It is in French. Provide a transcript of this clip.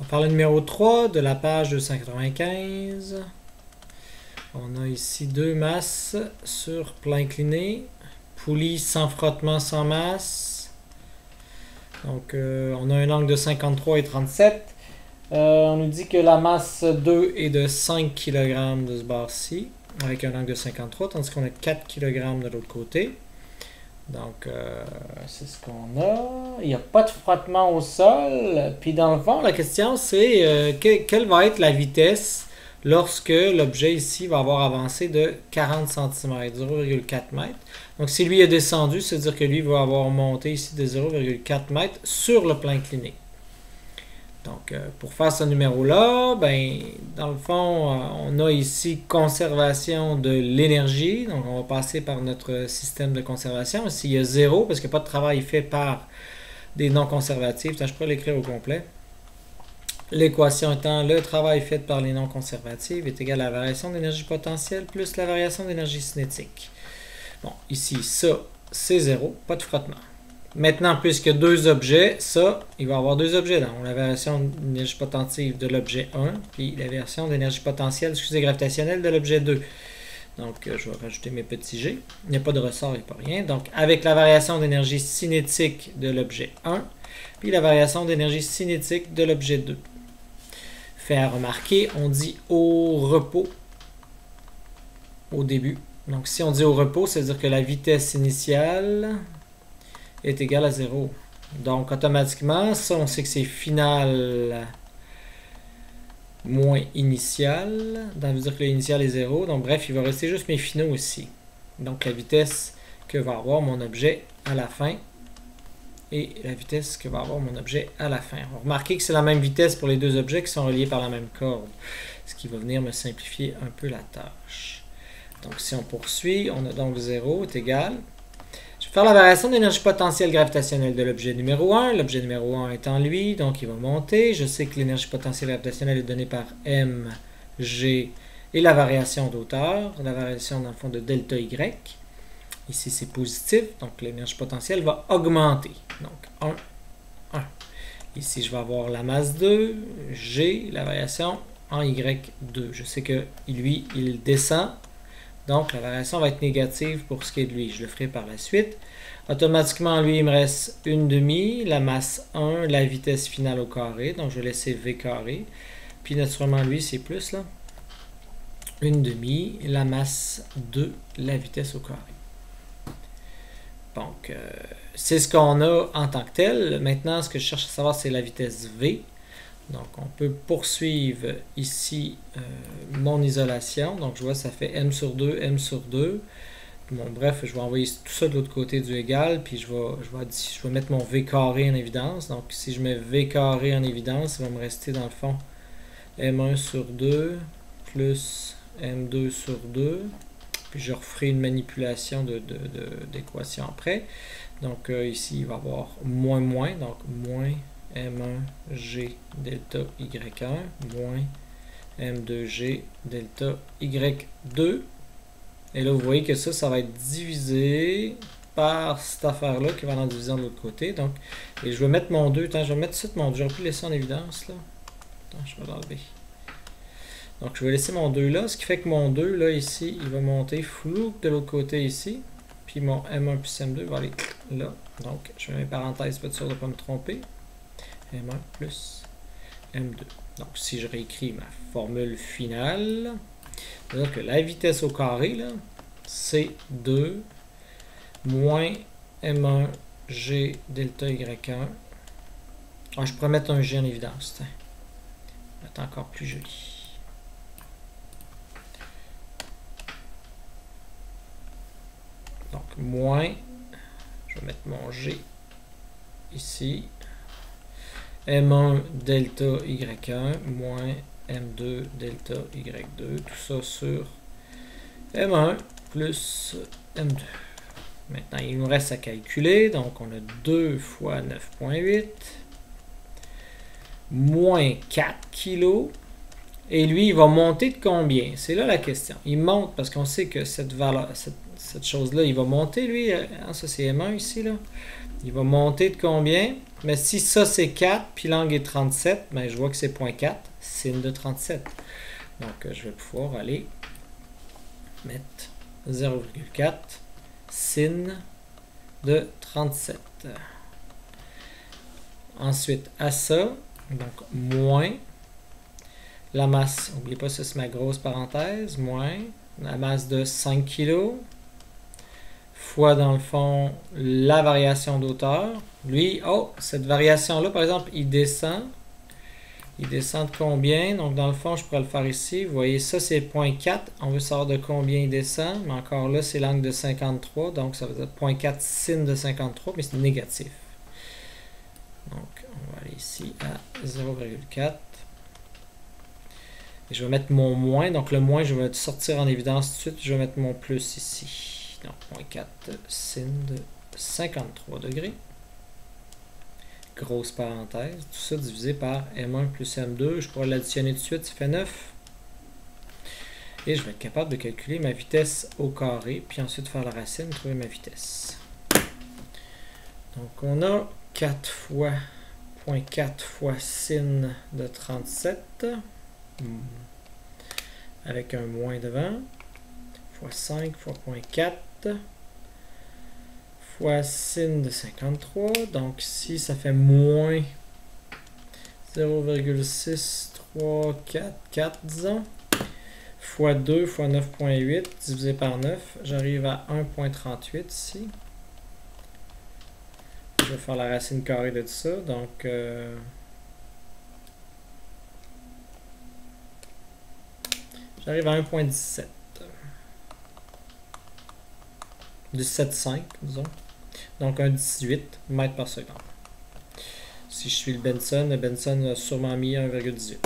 On va faire le numéro 3 de la page 295. On a ici deux masses sur plan incliné. Poulie sans frottement, sans masse. Donc, on a un angle de 53 et 37. On nous dit que la masse 2 est de 5 kg de ce bord-ci, avec un angle de 53, tandis qu'on a 4 kg de l'autre côté. Donc, c'est ce qu'on a. Il n'y a pas de frottement au sol. Puis, dans le fond, la question, c'est quelle va être la vitesse lorsque l'objet ici va avoir avancé de 40 cm, 0,4 m. Donc, si lui est descendu, c'est-à-dire que lui va avoir monté ici de 0,4 m sur le plan incliné. Donc, pour faire ce numéro-là, ben, dans le fond, on a ici conservation de l'énergie. Donc, on va passer par notre système de conservation. Ici, il y a 0 parce qu'il n'y a pas de travail fait par des non conservatifs. Je pourrais l'écrire au complet. L'équation étant le travail fait par les non conservatifs est égal à la variation d'énergie potentielle plus la variation d'énergie cinétique. Bon, ici, ça, c'est 0, pas de frottement. Maintenant, puisque deux objets, ça, il va y avoir deux objets. Donc, la variation d'énergie potentielle de l'objet 1, puis la variation d'énergie potentielle, gravitationnelle de l'objet 2. Donc, je vais rajouter mes petits g. Il n'y a pas de ressort, il n'y a pas rien. Donc, avec la variation d'énergie cinétique de l'objet 1, puis la variation d'énergie cinétique de l'objet 2. Fait à remarquer, on dit au repos au début. Donc, si on dit au repos, c'est-à-dire que la vitesse initiale est égale à 0. Donc, automatiquement, ça, on sait que c'est final moins initial. Ça veut dire que l'initial est 0. Donc, bref, il va rester juste mes finaux ici. Donc, la vitesse que va avoir mon objet à la fin et la vitesse que va avoir mon objet à la fin. On va remarquer que c'est la même vitesse pour les deux objets qui sont reliés par la même corde, ce qui va venir me simplifier un peu la tâche. Donc, si on poursuit, on a donc 0 est égal. Je vais faire la variation d'énergie potentielle gravitationnelle de l'objet numéro 1. L'objet numéro 1 étant lui, donc il va monter. Je sais que l'énergie potentielle gravitationnelle est donnée par mg et la variation d'auteur, la variation dans le fond de delta y. Ici, c'est positif, donc l'énergie potentielle va augmenter. Donc, 1, 1. Ici, je vais avoir la masse 2, g, la variation en y2. Je sais que lui, il descend. Donc, la variation va être négative pour ce qui est de lui. Je le ferai par la suite. Automatiquement, lui, il me reste une demi, la masse 1, la vitesse finale au carré. Donc, je vais laisser v carré. Puis, naturellement, lui, c'est plus, là. Une demi, la masse 2, la vitesse au carré. Donc, c'est ce qu'on a en tant que tel. Maintenant, ce que je cherche à savoir, c'est la vitesse v. Donc, on peut poursuivre ici mon isolation. Donc, je vois ça fait m sur 2, m sur 2. Bon, bref, je vais envoyer tout ça de l'autre côté du égal, puis je vais mettre mon v carré en évidence. Donc, si je mets v carré en évidence, il va me rester dans le fond m1 sur 2 plus m2 sur 2. Puis, je referai une manipulation d'équation après. Donc, ici, il va y avoir moins, donc moins M1G delta Y1 moins M2G delta Y2. Et là, vous voyez que ça va être divisé par cette affaire-là qui va aller en division de l'autre côté. Donc, et je vais mettre mon 2. Attends, je vais mettre tout de suite mon 2. J'aurais pu le laisser en évidence, là. Attends, je vais l'enlever. Donc, je vais laisser mon 2 là, ce qui fait que mon 2, là, ici, il va monter flou de l'autre côté ici. Puis mon M1 plus M2 va aller là. Donc, je mets mes parenthèses pour être sûr de ne pas me tromper. M1 plus M2. Donc, si je réécris ma formule finale, c'est-à-dire que la vitesse au carré, là, c'est 2 moins M1 G delta Y1. Ah, je pourrais mettre un G en évidence. Ça va être encore plus joli. Donc, moins, je vais mettre mon G ici, M1 delta Y1 moins M2 delta Y2, tout ça sur M1 plus M2. Maintenant, il nous reste à calculer, donc on a 2 fois 9,8 moins 4 kg. Et lui, il va monter de combien? C'est là la question. Il monte parce qu'on sait que cette cette chose-là, il va monter, lui. Hein, ça, c'est M1 ici, là. Il va monter de combien? Mais si ça, c'est 4, puis l'angle est 37, ben, je vois que c'est 0.4, sin de 37. Donc, je vais pouvoir aller mettre 0,4 sin de 37. Ensuite, à ça, donc moins la masse, n'oubliez pas ça, c'est ma grosse parenthèse, moins la masse de 5 kg fois, dans le fond, la variation d'auteur. Lui, oh, cette variation-là, par exemple, il descend. Il descend de combien? Donc, dans le fond, je pourrais le faire ici. Vous voyez, ça, c'est 0.4. On veut savoir de combien il descend. Mais encore là, c'est l'angle de 53. Donc, ça veut dire 0.4 sin de 53, mais c'est négatif. Donc, on va aller ici à 0,4. Et je vais mettre mon moins. Donc, le moins, je vais sortir en évidence tout de suite. Je vais mettre mon plus ici. Donc, 0.4 sin de 53 degrés. Grosse parenthèse. Tout ça divisé par M1 plus M2. Je pourrais l'additionner tout de suite. Ça fait 9. Et je vais être capable de calculer ma vitesse au carré. Puis ensuite faire la racine, trouver ma vitesse. Donc, on a 4 fois 0.4 fois sin de 37. Avec un moins devant. Fois 5 fois 0.4. Fois sin de 53. Donc ici, ça fait moins 0,634, disons. Fois 2 fois 9.8 divisé par 9. J'arrive à 1.38 ici. Je vais faire la racine carrée de tout ça. Donc, j'arrive à 1.17. 17,5, disons. Donc, un 18 mètres par seconde. Si je suis le Benson a sûrement mis 1,18.